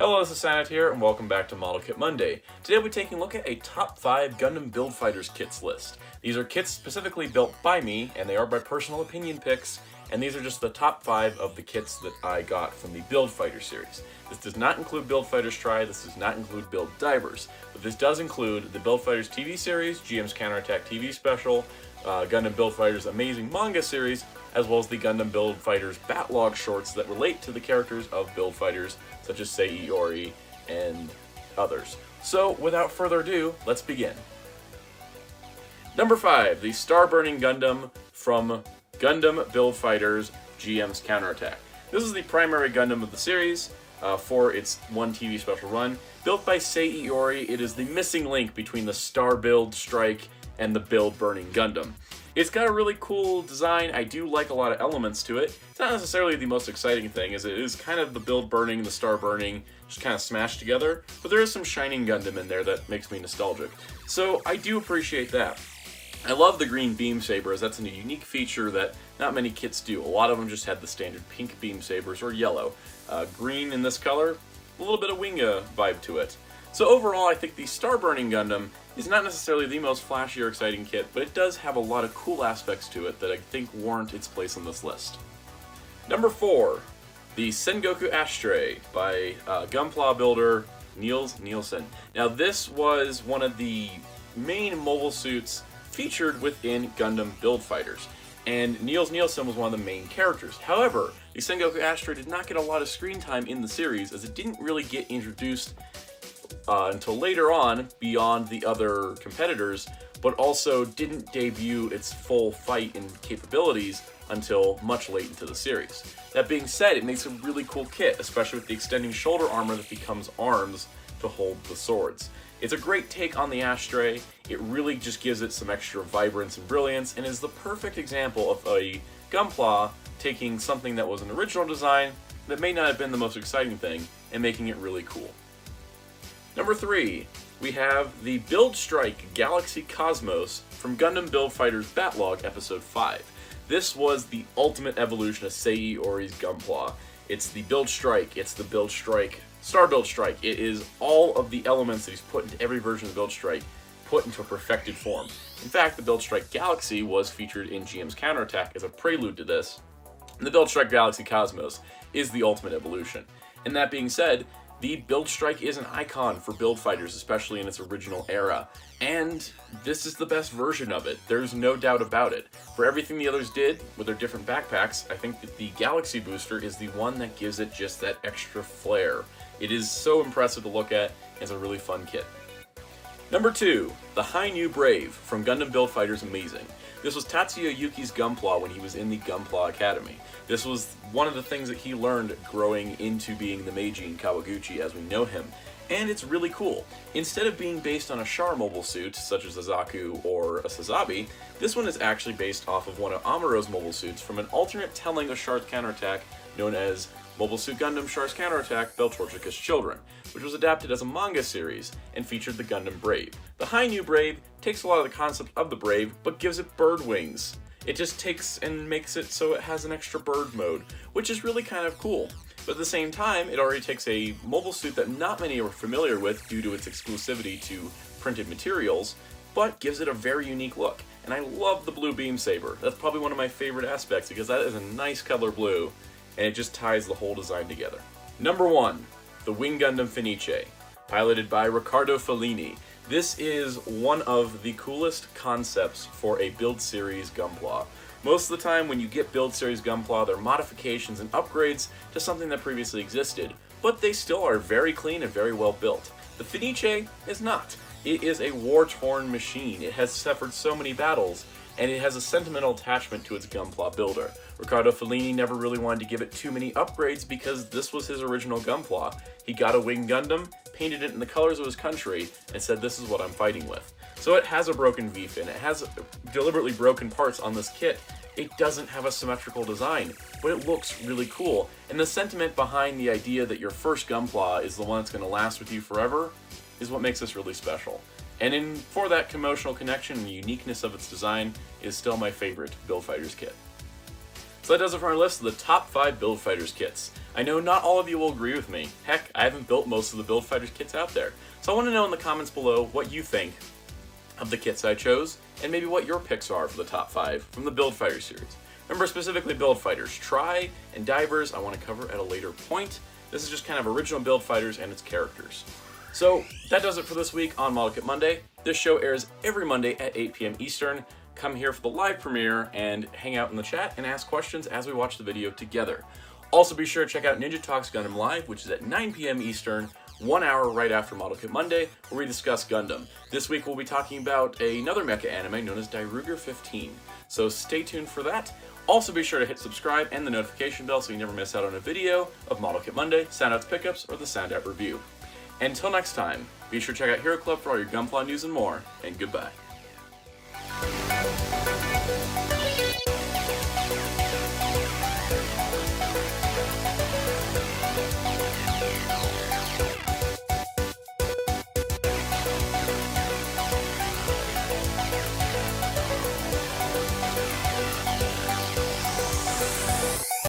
Hello, this is Sanat here, and welcome back to Model Kit Monday. Today we'll be taking a look at a top 5 Gundam Build Fighters kits list. These are kits specifically built by me, and they are by personal opinion picks, and these are just the top 5 of the kits that I got from the Build Fighters series. This does not include Build Fighters Try, this does not include Build Divers, but this does include the Build Fighters TV series, GM's Counterattack TV special, Gundam Build Fighters Amazing Manga series, as well as the Gundam Build Fighters Batlog shorts that relate to the characters of Build Fighters, such as Sei Iori and others. So, without further ado, let's begin. Number 5, the Star Burning Gundam from Gundam Build Fighters GM's Counterattack. This is the primary Gundam of the series for its one TV special run. Built by Sei Iori, it is the missing link between the Star Build Strike and the Build Burning Gundam. It's got a really cool design. I do like a lot of elements to it. It's not necessarily the most exciting thing, as it is kind of the build burning, the star burning, just kind of smashed together, but there is some shining Gundam in there that makes me nostalgic. So I do appreciate that. I love the green beam sabers. That's a unique feature that not many kits do. A lot of them just had the standard pink beam sabers or yellow. Green in this color, a little bit of Winga vibe to it. So overall, I think the Star Burning Gundam is not necessarily the most flashy or exciting kit, but it does have a lot of cool aspects to it that I think warrant its place on this list. Number 4, the Sengoku Ashtray by Gunpla builder Niels Nielsen. Now this was one of the main mobile suits featured within Gundam Build Fighters, and Niels Nielsen was one of the main characters. However, the Sengoku Ashtray did not get a lot of screen time in the series, as it didn't really get introduced until later on, beyond the other competitors, but also didn't debut its full fight and capabilities until much late into the series. That being said, it makes a really cool kit, especially with the extending shoulder armor that becomes arms to hold the swords. It's a great take on the Ashtray. It really just gives it some extra vibrance and brilliance, and is the perfect example of a Gunpla taking something that was an original design that may not have been the most exciting thing and making it really cool. Number 3, we have the Build Strike Galaxy Cosmos from Gundam Build Fighters Batlog Episode 5. This was the ultimate evolution of Sei Iori's Gunpla. It's the Build Strike, it's the Build Strike, Star Build Strike. It is all of the elements that he's put into every version of Build Strike, put into a perfected form. In fact, the Build Strike Galaxy was featured in GM's Counterattack as a prelude to this. And the Build Strike Galaxy Cosmos is the ultimate evolution. And that being said, the Build Strike is an icon for Build Fighters, especially in its original era, and this is the best version of it. There's no doubt about it. For everything the others did with their different backpacks, I think that the Galaxy Booster is the one that gives it just that extra flair. It is so impressive to look at, and it's a really fun kit. Number 2, the High New Brave from Gundam Build Fighters Amazing. This was Tatsuya Yuki's Gunpla when he was in the Gunpla Academy. This was one of the things that he learned growing into being the Meiji in Kawaguchi as we know him, and it's really cool. Instead of being based on a Char mobile suit, such as a Zaku or a Sazabi, this one is actually based off of one of Amuro's mobile suits from an alternate telling of Char's counterattack known as Mobile Suit Gundam Char's Counterattack Beltorchika's Children, which was adapted as a manga series and featured the Gundam Brave. The High New Brave takes a lot of the concept of the Brave, but gives it bird wings. It just takes and makes it so it has an extra bird mode, which is really kind of cool. But at the same time, it already takes a mobile suit that not many are familiar with due to its exclusivity to printed materials, but gives it a very unique look. And I love the blue beam saber. That's probably one of my favorite aspects because that is a nice color blue, and it just ties the whole design together. Number 1, the Wing Gundam Fenice, piloted by Riccardo Fellini. This is one of the coolest concepts for a Build Series Gunpla. Most of the time when you get Build Series Gunpla, they're modifications and upgrades to something that previously existed, but they still are very clean and very well built. The Fenice is not. It is a war-torn machine. It has suffered so many battles, and it has a sentimental attachment to its Gunpla builder. Riccardo Fellini never really wanted to give it too many upgrades because this was his original Gunpla. He got a Wing Gundam, painted it in the colors of his country, and said, "This is what I'm fighting with." So it has a broken V-fin, it has deliberately broken parts on this kit. It doesn't have a symmetrical design, but it looks really cool. And the sentiment behind the idea that your first Gunpla is the one that's going to last with you forever is what makes this really special. And for that emotional connection and uniqueness of its design, it is still my favorite Build Fighters kit. So that does it for our list of the top 5 Build Fighters kits. I know not all of you will agree with me. Heck, I haven't built most of the Build Fighters kits out there. So I want to know in the comments below what you think of the kits I chose, and maybe what your picks are for the top 5 from the Build Fighters series. Remember, specifically Build Fighters. Try and Divers I want to cover at a later point. This is just kind of original Build Fighters and its characters. So that does it for this week on Model Kit Monday. This show airs every Monday at 8 p.m. Eastern. Come here for the live premiere and hang out in the chat and ask questions as we watch the video together. Also be sure to check out Ninja Talks Gundam Live, which is at 9 p.m. Eastern, 1 hour right after Model Kit Monday, where we discuss Gundam. This week we'll be talking about another mecha anime known as Dairuger 15. So stay tuned for that. Also be sure to hit subscribe and the notification bell so you never miss out on a video of Model Kit Monday, Soundouts Pickups, or the Sound App Review. Until next time, be sure to check out Hero Club for all your Gunpla news and more, and goodbye.